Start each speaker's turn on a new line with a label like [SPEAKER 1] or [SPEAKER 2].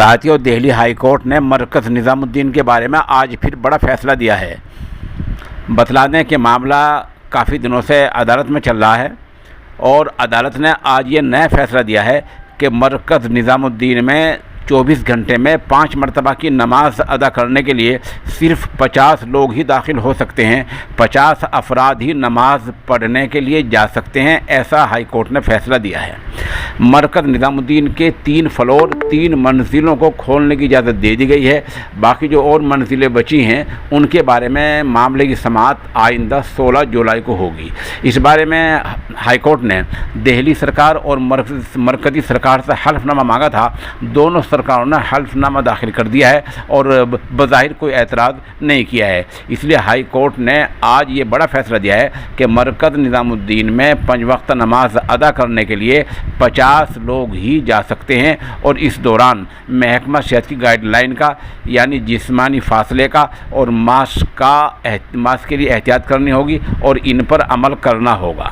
[SPEAKER 1] ساتھیوں، Delhi high court نے مرکز نظام الدین کے بارے میں آج پھر بڑا فیصلہ دیا ہے۔ بتلا دیں کہ معاملہ کافی دنوں سے عدالت میں چل رہا ہے اور عدالت نے آج یہ نیا فیصلہ دیا ہے کہ مرکز نظام الدین میں 24 گھنٹے میں 5 مرتبہ کی نماز ادا کرنے کے لیے صرف 50 لوگ ہی داخل ہو سکتے ہیں، 50 افراد ہی نماز پڑھنے کے لیے جا سکتے ہیں، ایسا ہائی کورٹ نے فیصلہ دیا ہے۔ مرکز نظام الدین کے 3 فلور 3 منزلوں کو کھولنے کی اجازت دے دی گئی ہے۔ باقی جو اور منزلیں بچی ہیں ان کے بارے میں معاملے کی سماعت آئندہ 16 جولائی کو ہوگی۔ اس بارے میں ہائی کورٹ نے دہلی سرکار اور مرکزی سرکار سے حلف نامہ مانگا تھا۔ دونوں سرکاروں نے حلف نامہ داخل کر دیا ہے اور بظاہر کوئی اعتراض نہیں کیا ہے۔ اس لیے ہائی کورٹ نے آج یہ بڑا فیصلہ دیا ہے کہ مرکز نظام الدین میں 5 وقت نماز ادا کرنے کے لیے 50 لوگ ہی جا سکتے ہیں اور اس دوران محکمہ صحت کی گائیڈ لائن کا یعنی جسمانی فاصلے کا اور ماسک کے لیے احتیاط کرنی ہوگی اور ان پر عمل کرنا ہوگا۔